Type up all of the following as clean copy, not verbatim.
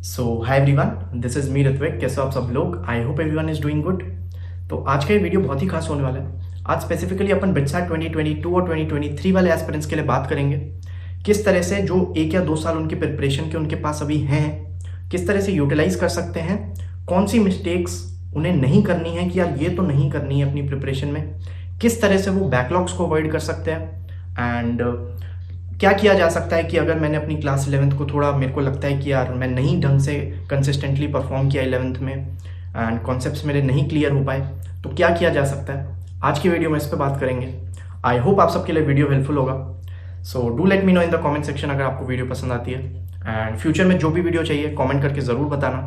So hi everyone, this is me Ritwik. कैसे हो आप सब लोग? I hope everyone is doing good. तो आज का ये वीडियो बहुत ही खास होने वाला है। आज स्पेसिफिकली अपन बिटसैट 2022 और 2023 वाले एस्पिरेंट्स के लिए बात करेंगे। किस तरह से जो 1 या 2 साल उनकी प्रिपरेशन के उनके पास अभी हैं, किस तरह से यूटिलाइज कर सकते हैं, कौन सी मिस्टेक्स उन्हें नहीं करनी है कि यार ये तो नहीं करनी है अपनी प्रिपरेशन में, किस तरह से वो बैकलॉग्स को अवॉइड कर सकते हैं एंड क्या किया जा सकता है कि अगर मैंने अपनी क्लास 11th को थोड़ा मेरे को लगता है कि यार मैं नहीं ढंग से कंसिस्टेंटली परफॉर्म किया 11th में एंड कॉन्सेप्ट्स मेरे नहीं क्लियर हो पाए, तो क्या किया जा सकता है। आज की वीडियो में इस पर बात करेंगे। आई होप आप सबके लिए वीडियो हेल्पफुल होगा। So do let me know in the comment section अगर आपको वीडियो पसंद आती है एंड फ्यूचर में जो भी वीडियो चाहिए कमेंट करके ज़रूर बताना।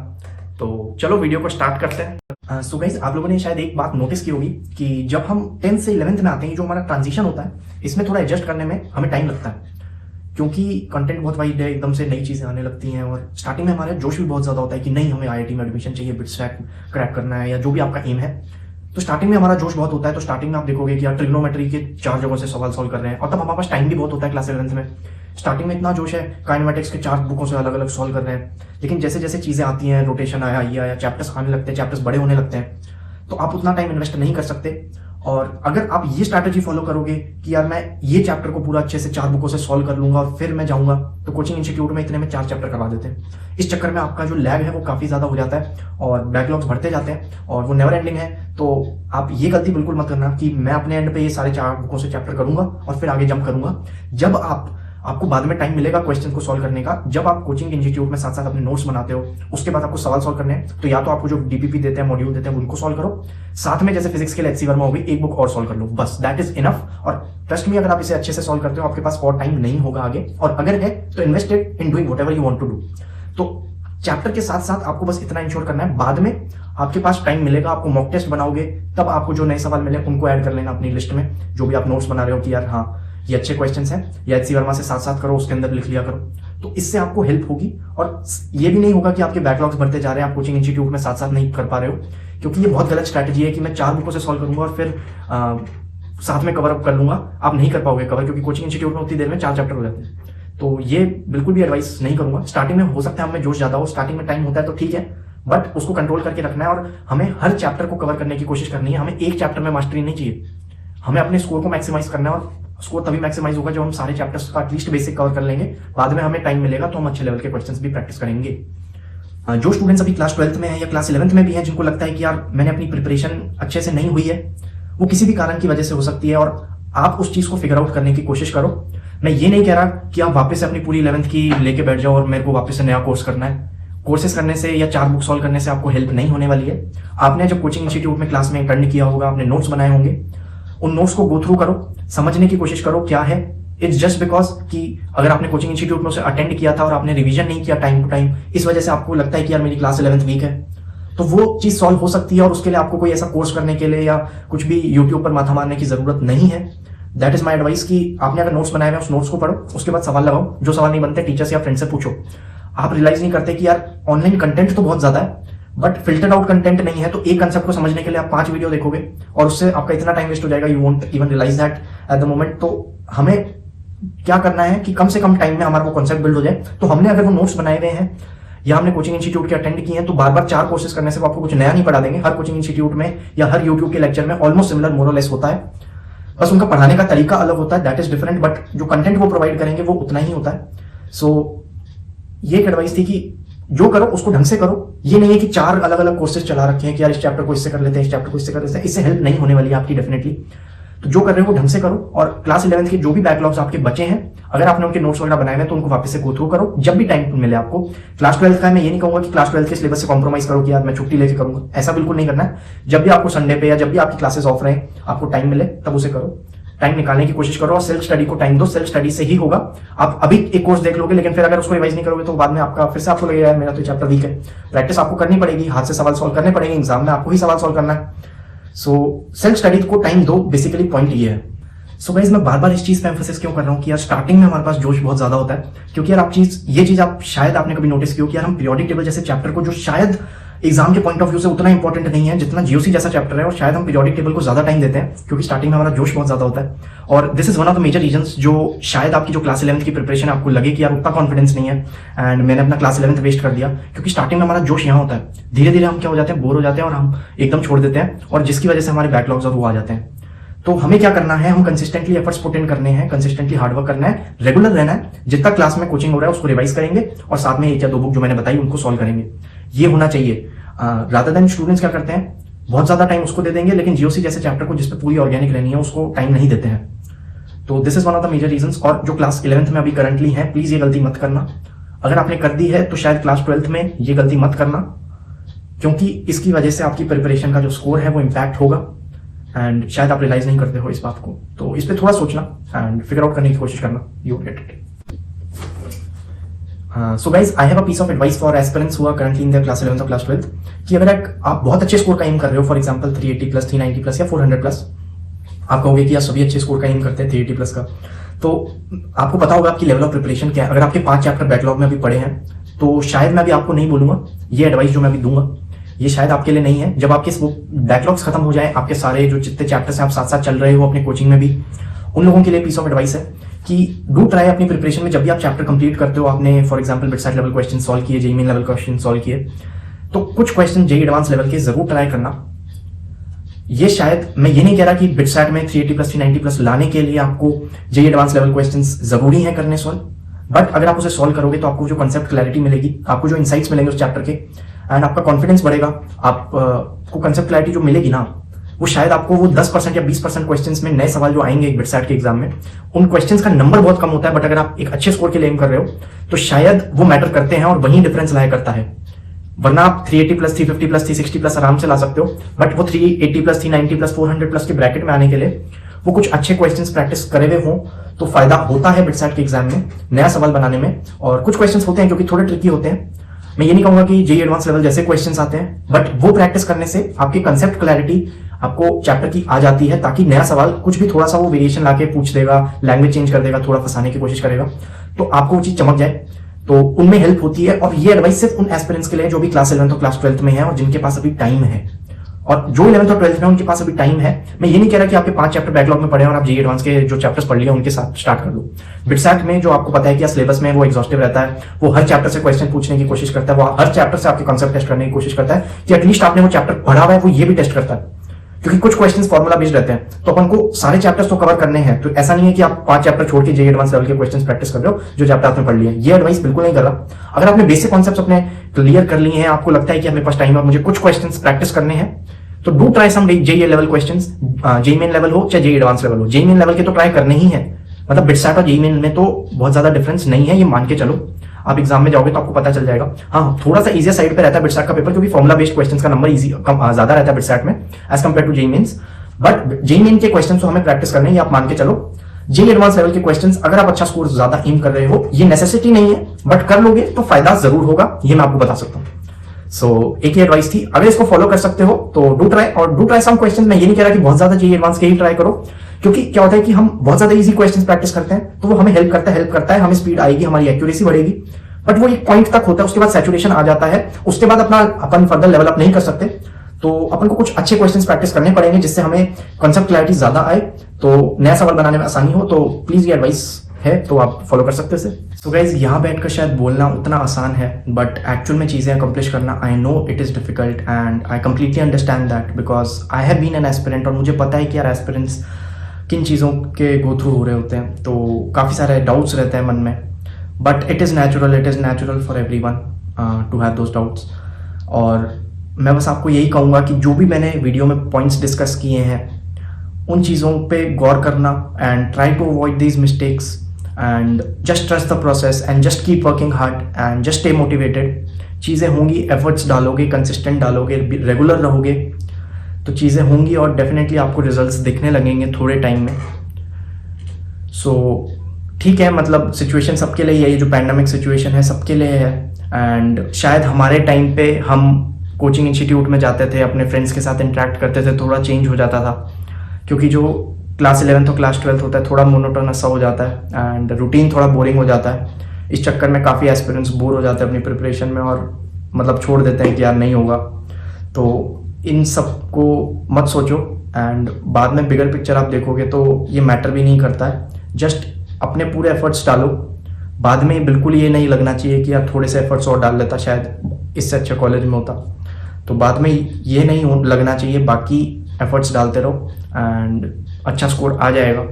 तो चलो वीडियो को स्टार्ट करते हैं। सो गाइस, आप लोगों ने शायद एक बात नोटिस की होगी कि जब हम 10th से 11th में आते हैं, जो हमारा ट्रांजिशन होता है, इसमें थोड़ा एडजस्ट करने में हमें टाइम लगता है क्योंकि कंटेंट बहुत वाइड है, एकदम से नई चीज़ें आने लगती हैं और स्टार्टिंग में हमारा जोश भी बहुत ज़्यादा होता है कि नहीं हमें आईआईटी में एडमिशन चाहिए, बिटसैट क्रैक करना है या जो भी आपका एम है। तो स्टार्टिंग में हमारा जोश बहुत होता है। तो स्टार्टिंग में आप देखोगे कि यार ट्रिग्नोमेट्री के 4 जगहों से सवाल सॉल्व कर रहे हैं और तब हमारे पास टाइम भी बहुत होता है। क्लास 11th में स्टार्टिंग में इतना जोश है, काइनेमेटिक्स के 4 बुकों से अलग अलग सॉल्व कर रहे हैं। लेकिन जैसे जैसे चीज़ें आती हैं, रोटेशन आया, ये आया, चैप्टर्स आने लगते हैं, चैप्टर्स बड़े होने लगते हैं, तो आप उतना टाइम इन्वेस्ट नहीं कर सकते। और अगर आप ये स्ट्रैटेजी फॉलो करोगे कि यार मैं ये चैप्टर को पूरा अच्छे से 4 बुकों से सॉल्व कर लूंगा और फिर मैं जाऊंगा, तो कोचिंग इंस्टीट्यूट में इतने में 4 चैप्टर करवा देते हैं। इस चक्कर में आपका जो लैग है वो काफी ज्यादा हो जाता है और बैकलॉग्स बढ़ते जाते हैं और वो नेवर एंडिंग है। तो आप ये गलती बिल्कुल मत करना कि मैं अपने एंड पे ये सारे 4 बुकों से चैप्टर करूंगा और फिर आगे जंप करूंगा। जब आपको बाद में टाइम मिलेगा क्वेश्चन को सॉल्व करने का, जब आप कोचिंग इंस्टीट्यूट में साथ साथ अपने नोट्स बनाते हो, उसके बाद आपको सवाल सॉल्व करने हैं, तो या तो आपको जो डीपीपी देते हैं, मॉड्यूल देते हैं, उनको सॉल्व करो, साथ में जैसे फिजिक्स के लिए एचसी वर्मा होगी, एक बुक और सॉल्व कर लो, बस दैट इज इनफ। और ट्रस्ट मी, अगर आप इसे अच्छे से सॉल्व करते हो आपके पास और टाइम नहीं होगा आगे, और अगर है तो invested in doing whatever you want to do. तो चैप्टर के साथ साथ आपको बस इतना इंश्योर करना है, बाद में आपके पास टाइम मिलेगा, आपको मॉक टेस्ट बनाओगे, तब आपको जो नए सवाल मिले उनको ऐड कर लेना अपनी लिस्ट में, जो भी आप नोट्स बना रहे हो कि यार हाँ ये अच्छे क्वेश्चंस हैं, या एचसी वर्मा से साथ साथ करो, उसके अंदर लिख लिया करो। तो इससे आपको हेल्प होगी और ये भी नहीं होगा कि आपके बैकलॉग्स बढ़ते जा रहे हैं, आप कोचिंग इंस्टीट्यूट में साथ साथ नहीं कर पा रहे हो, क्योंकि ये बहुत गलत स्ट्रैटेजी है कि मैं 4 बुकों से सॉल्व करूंगा और फिर साथ में कवर अप कर लूंगा। आप नहीं कर पाओगे कवर, क्योंकि कोचिंग इंस्टीट्यूट में उतनी देर में 4 चैप्टर हो जाते हैं। तो ये बिल्कुल भी एडवाइस नहीं करूंगा। स्टार्टिंग में हो सकता है हमें जोश ज्यादा हो, स्टार्टिंग में टाइम होता है तो ठीक है, बट उसको कंट्रोल करके रखना है और हमें हर चैप्टर को कवर करने की कोशिश करनी है। हमें एक चैप्टर में मास्टरी नहीं चाहिए, हमें अपने स्कोर को मैक्सिमाइज करना है और स्कोर तभी मैक्सिमाइज होगा जब हम सारे चैप्टर्स का एटलीस्ट बेसिक कवर कर लेंगे। बाद में हमें टाइम मिलेगा तो हम अच्छे लेवल के क्वेश्चंस भी प्रैक्टिस करेंगे। जो स्टूडेंट्स अभी क्लास 12th में है या क्लास 11th में भी हैं, जिनको लगता है कि यार मैंने अपनी प्रिपरेशन अच्छे से नहीं हुई है, वो किसी भी कारण की वजह से हो सकती है और आप उस चीज को फिगर आउट करने की कोशिश करो। मैं ये नहीं कह रहा कि आप वापस से अपनी पूरी 11th की लेके बैठ जाओ और मेरे को वापस से नया कोर्स करना है। कोर्सेज करने से या 4 बुक सॉल्व करने से आपको हेल्प नहीं होने वाली है। आपने जब कोचिंग इंस्टीट्यूट में क्लास में अटेंड किया होगा, आपने नोट्स बनाए होंगे, उन नोट्स को गो थ्रू करो, समझने की कोशिश करो क्या है। इट्स जस्ट बिकॉज कि अगर आपने कोचिंग इंस्टीट्यूट में उसे अटेंड किया था और आपने रिवीजन नहीं किया टाइम टू टाइम, इस वजह से आपको लगता है कि यार मेरी क्लास 11th वीक है, तो वो चीज सॉल्व हो सकती है और उसके लिए आपको कोई ऐसा कोर्स करने के लिए या कुछ भी यूट्यूब पर माथा मारने की जरूरत नहीं है। दैट इज माई एडवाइस कि आपने अगर नोट्स बनाए हुए उस नोट्स को पढ़ो, उसके बाद सवाल लगाओ, जो सवाल नहीं बनते टीचर से या फ्रेंड से पूछो। आप रियलाइज नहीं करते कि यार ऑनलाइन कंटेंट तो बहुत ज्यादा है बट फिल्टर्ड आउट कंटेंट नहीं है। तो एक कंसेप्ट को समझने के लिए आप 5 वीडियो देखोगे और उससे आपका इतना टाइम वेस्ट हो जाएगा, you won't even realise that at the moment. तो हमें क्या करना है कि कम से कम टाइम में हमारा वो कॉन्सेप्ट बिल्ड हो जाए। तो हमने अगर वो नोट्स बनाए हुए हैं या हमने कोचिंग इंस्टीट्यूट के अटेंड किए हैं, तो बार बार 4 कोर्सेज करने से वो आपको कुछ नया नहीं पढ़ा देंगे। हर कोचिंग इंस्टीट्यूट में या हर यूट्यूब के लेक्चर में ऑलमोस्ट सिमिलर मोर और लेस होता है, बस उनका पढ़ाने का तरीका अलग होता है, दैट इज डिफरेंट, बट जो कंटेंट वो प्रोवाइड करेंगे वो उतना ही होता है। सो ये एक एडवाइस थी कि जो करो उसको ढंग से करो। ये नहीं है कि 4 अलग अलग कोर्सेज चला रखे हैं कि यार इस चैप्टर को इससे कर लेते हैं, इस चैप्टर को इससे कर लेते हैं, इससे हेल्प नहीं होने वाली है आपकी डेफिनेटली। तो जो कर रहे हो वो ढंग से करो और क्लास 11th के जो भी बैकलॉग्स आपके बचे हैं, अगर आपने उनके नोट्स वगैरह बनाए हैं तो उनको वापस से गो थ्रू करो जब भी टाइम मिले आपको। क्लास 12th का मैं ये नहीं कहूंगा कि क्लास 12th के सिलेबस से कॉम्प्रोमाइज करो कि यार मैं छुट्टी लेके करूंगा, ऐसा बिल्कुल नहीं करना है। जब भी आपको संडे पे या जब भी आपकी क्लासेस ऑफ रहे, आपको टाइम मिले तब उसे करो, टाइम निकालने की कोशिश करो और सेल्फ स्टडी को टाइम दो। सेल्फ स्टडी से ही होगा। आप अभी एक कोर्स देख लोगे लेकिन फिर अगर उसको रिवाइज नहीं करोगे तो बाद में आपका फिर से आपको लगेगा यार मेरा तो चैप्टर वीक है। प्रैक्टिस आपको करनी पड़ेगी, हाथ से सवाल सॉल्व करने पड़ेंगे, एग्जाम में आपको ही सवाल सॉल्व करना है। सो सेल्फ स्टडी को टाइम दो, बेसिकली पॉइंट ये है। सो गाइस, मैं बार बार इस चीज पे एम्फोसिस क्यों कर रहा हूँ कि यार स्टार्टिंग में हमारे पास जोश बहुत ज्यादा होता है, क्योंकि यार ये चीज आप शायद आपने कभी नोटिस की हो कि यार हम पीरियोडिक टेबल जैसे चैप्टर को जो शायद एग्जाम के पॉइंट ऑफ व्यू से उतना इंपॉर्टेंट नहीं है जितना जीओसी जैसा चैप्टर है, और शायद हम पीरियोडिक टेबल को ज्यादा टाइम देते हैं क्योंकि स्टार्टिंग में हमारा जोश बहुत ज्यादा होता है। और this is one of the major reasons जो शायद आपकी जो क्लास 11th की प्रिपरेशन आपको लगे कि यार उतना कॉन्फिडेंस नहीं है एंड मैंने अपना क्लास 11th वेस्ट कर दिया, क्योंकि स्टार्टिंग में हमारा जोश यहाँ होता है, धीरे धीरे हम क्या हो जाते हैं, बोर हो जाते हैं और हम एकदम छोड़ देते हैं, और जिसकी वजह से हमारे बैकलॉग्स और वो आ जाते हैं। तो हमें क्या करना है, हम कंसिस्टेंटली एफर्ट्स पुट इन करने हैं, कंसिस्टेंटली हार्डवर्क करना है, रेगुलर रहना है, जितना क्लास में कोचिंग हो रहा है उसको रिवाइज करेंगे और साथ में 1 या 2 बुक जो मैंने बताई उनको सॉल्व करेंगे। ये होना चाहिए। रादर देन स्टूडेंट्स क्या करते हैं, बहुत ज्यादा टाइम उसको दे देंगे लेकिन जीओसी जैसे चैप्टर को जिसपे पूरी ऑर्गेनिक रहनी है उसको टाइम नहीं देते हैं। तो this is one of the major reasons. और जो क्लास 11th में अभी करंटली है, प्लीज ये गलती मत करना। अगर आपने कर दी है तो शायद क्लास 12th में ये गलती मत करना, क्योंकि इसकी वजह से आपकी प्रिपरेशन का जो स्कोर है वो इम्पैक्ट होगा एंड शायद आप रियलाइज नहीं करते हो इस बात को। तो इस पर थोड़ा सोचना एंड फिगर आउट करने की कोशिश करना, you will get it. So guys, I have a piece of advice for aspirants who are currently in their class 11th or class 12th कि अगर आप बहुत अच्छे स्कोर का एम कर रहे हो, फॉर एग्जांपल 380 प्लस, 390 प्लस या 400 प्लस, आप कहोगे कि यार सभी अच्छे स्कोर का एम करते हैं 380 प्लस का, तो आपको पता होगा आपकी लेवल ऑफ प्रिपरेशन क्या है। अगर आपके 5 चैप्टर बैकलॉग में अभी पड़े हैं तो शायद मैं अभी आपको नहीं बोलूंगा, ये एडवाइस जो मैं अभी दूंगा ये शायद आपके लिए नहीं है। जब आपके बैकलॉग्स खत्म हो जाए, आपके सारे जो जितने चैप्टर्स हैं आप साथ साथ चल रहे हो अपने कोचिंग में भी, उन लोगों के लिए पीस ऑफ एडवाइस है कि डू ट्राई अपनी प्रिपरेशन में जब भी आप चैप्टर कंप्लीट करते हो, आपने for example BITSAT level question solve किए, JEE main level question solve किए, तो कुछ क्वेश्चन जेईई एडवांस लेवल के जरूर ट्राई करना। ये शायद मैं ये नहीं कह रहा कि बिटसाइट में 380 प्लस 390 प्लस लाने के लिए आपको जेईई एडवांस लेवल क्वेश्चंस जरूरी है करने सॉल्व, बट अगर आप उसे सॉल्व करोगे तो आपको जो कंसेप्ट क्लैरिटी मिलेगी, आपको जो इंसाइट्स मिलेंगे उस चैप्टर के एंड आपका कॉन्फिडेंस बढ़ेगा, आपको कंसेप्ट क्लैरिटी जो मिलेगी ना, वो शायद आपको वो 10% या 20% क्वेश्चंस में नए सवाल जो आएंगे एक बिटसाइट के एग्जाम में, उन क्वेश्चंस का नंबर बहुत कम होता है, बट अगर आप एक अच्छे स्कोर के लिए एम कर रहे हो तो शायद वो मैटर करते हैं और वही डिफरेंस लाया करता है। वरना आप 380 प्लस, 350 प्लस, 360 प्लस आराम से ला सकते हो, बट वो 380 प्लस, 390 प्लस, 400 प्लस के ब्रैकेट में आने के लिए वो कुछ अच्छे क्वेश्चंस प्रैक्टिस करे हुए हों तो फायदा होता है बिटसाइट के एग्जाम में नया सवाल बनाने में। और कुछ क्वेश्चंस होते हैं जो कि थोड़े ट्रिकी होते हैं, मैं ये नहीं कहूंगा कि जेईई एडवांस लेवल जैसे क्वेश्चंस आते हैं, बट वो प्रैक्टिस करने से आपकी कंसेप्ट क्लैरिटी आपको चैप्टर की आ जाती है, ताकि नया सवाल कुछ भी थोड़ा सा वो वेरिएशन लाके पूछ देगा, लैंग्वेज चेंज कर देगा, थोड़ा फंसाने की कोशिश करेगा, तो आपको वो चीज चमक जाए, तो उनमें हेल्प होती है। और ये एडवाइस सिर्फ उन एस्पिरेंट्स के लिए जो भी क्लास 11th और क्लास 12th में है और जिनके पास अभी टाइम है, और जो 11th और 12th में उनके पास अभी टाइम है। मैं ये नहीं कह रहा कि आपके 5 चैप्टर बैकलॉग में पड़े और आप जेईई एडवांस के जो चैप्टर्स पढ़ लिए उनके साथ स्टार्ट कर लो। बिटसाइट में जो आपको पता है कि सिलेबस में वो एग्जॉस्टिव रहता है, वो हर चैप्टर से क्वेश्चन पूछने की कोशिश करता है, वो हर चैप्टर से आपके कॉन्सेप्ट टेस्ट करने की कोशिश करता है कि एटलीस्ट आपने वो चैप्टर पढ़ा हुआ है, वो ये भी टेस्ट करता है, क्योंकि कुछ क्वेश्चंस फॉर्मूला बेस्ड रहते हैं, तो अपन को सारे चैप्टर्स तो कवर करने हैं। तो ऐसा नहीं है कि आप 5 चैप्टर छोड़ के जेईई एडवांस लेवल के क्वेश्चंस प्रैक्टिस कर रहे हो जो चैप्टर आपने पढ़ लिए। ये एडवाइस बिल्कुल नहीं कर रहा। अगर आपने बेसिक कॉन्सेप्ट्स अपने क्लियर कर लिए हैं, आपको लगता है कि मेरे पास टाइम है, मुझे कुछ क्वेश्चंस प्रैक्टिस करने हैं, तो do try some JEE level questions, JEE main level हो चाहे जेईई एडवांस लेवल हो। जेईई मेन लेवल के तो ट्राई करने ही है, मतलब बिटसाइट और जेईई मेन में तो बहुत ज्यादा डिफरेंस नहीं है, ये मान के चलो। आप एग्जाम में जाओगे तो आपको पता चल जाएगा। हाँ, थोड़ा सा इजियर साइड पे रहता है बिटसाइट का पेपर, क्योंकि फॉर्मुला बेस्ड क्वेश्चंस का नंबर ज्यादा रहता है बिटसाइट में as compare to JEE mains, but JEE main के क्वेश्चंस तो हमें प्रैक्टिस करने हैं, ये आप मान के चलो। जेईई एडवांस लेवल के क्वेश्चंस अगर आप अच्छा स्कोर ज्यादा एम कर रहे हो, ये नेसेसिटी नहीं है, बट कर लोगे तो फायदा जरूर होगा, ये मैं आपको बता सकता हूँ। सो एक ही एडवाइस थी, अगर इसको फॉलो कर सकते हो तो डू ट्राई सम क्वेश्चन। मैं ये नहीं कह रहा कि बहुत ज्यादा जेईई एडवांस के ही ट्राई करो, क्योंकि क्या होता है कि हम बहुत ज्यादा इजी क्वेश्चंस प्रैक्टिस करते हैं तो वो हमें हेल्प करता है, हमें स्पीड आएगी, हमारी एक्यूरेसी बढ़ेगी, बट वो एक पॉइंट तक होता है, उसके बाद सैचुरेशन आ जाता है, उसके बाद अपन फर्दर लेवल अप नहीं कर सकते। तो अपन को कुछ अच्छे क्वेश्चंस प्रैक्टिस करने पड़ेंगे जिससे हमें कॉन्सेप्ट क्लैरिटी ज्यादा आए, तो नया सवाल बनाने में आसानी हो। तो प्लीज ये एडवाइस है तो आप फॉलो कर सकते हैं। सो गाइज, यहाँ बैठकर शायद बोलना उतना आसान है, बट एक्चुअल में चीजें अकम्प्लिश करना, I know it is difficult and I completely understand that because I have been an aspirant, और मुझे पता है कि यार एस्पिरेंट्स किन चीज़ों के गो थ्रू हो रहे होते हैं, तो काफ़ी सारे डाउट्स रहते हैं मन में, but it is natural for everyone to have those doubts. और मैं बस आपको यही कहूँगा कि जो भी मैंने वीडियो में पॉइंट्स डिस्कस किए हैं उन चीज़ों पे गौर करना and try to avoid these mistakes and just trust the process and just keep working hard and just stay motivated. चीज़ें होंगी, एफर्ट्स डालोगे, कंसिस्टेंट डालोगे, रेगुलर रहोगे तो चीज़ें होंगी और डेफिनेटली आपको रिजल्ट्स दिखने लगेंगे थोड़े टाइम में। सो ठीक है, मतलब सिचुएशन सबके लिए है, ये जो पैंडेमिक सिचुएशन है सबके लिए है, एंड शायद हमारे टाइम पे हम कोचिंग इंस्टीट्यूट में जाते थे, अपने फ्रेंड्स के साथ इंटरेक्ट करते थे, थोड़ा चेंज हो जाता था, क्योंकि जो क्लास 11th और क्लास 12th होता है थोड़ा मोनोटोनस सा हो जाता है एंड रूटीन थोड़ा बोरिंग हो जाता है। इस चक्कर में काफ़ी एस्पिरेंट्स बोर हो जाते हैं अपनी प्रिपरेशन में और मतलब छोड़ देते हैं कि यार नहीं होगा। तो इन सब को मत सोचो, एंड बाद में बिगर पिक्चर आप देखोगे तो ये मैटर भी नहीं करता है। जस्ट अपने पूरे एफर्ट्स डालो, बाद में बिल्कुल ये नहीं लगना चाहिए कि यार थोड़े से एफर्ट्स और डाल लेता शायद इससे अच्छा कॉलेज में होता। तो बाद में ये नहीं लगना चाहिए, बाकी एफर्ट्स डालते रहो एंड अच्छा स्कोर आ जाएगा।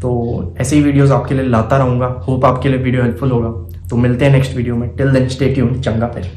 तो ऐसे ही वीडियोस आपके लिए लाता रहूँगा। होप आपके लिए वीडियो हेल्पफुल होगा। तो मिलते हैं नेक्स्ट वीडियो में। टिल देन स्टे ट्यून्ड, चंगा फिर।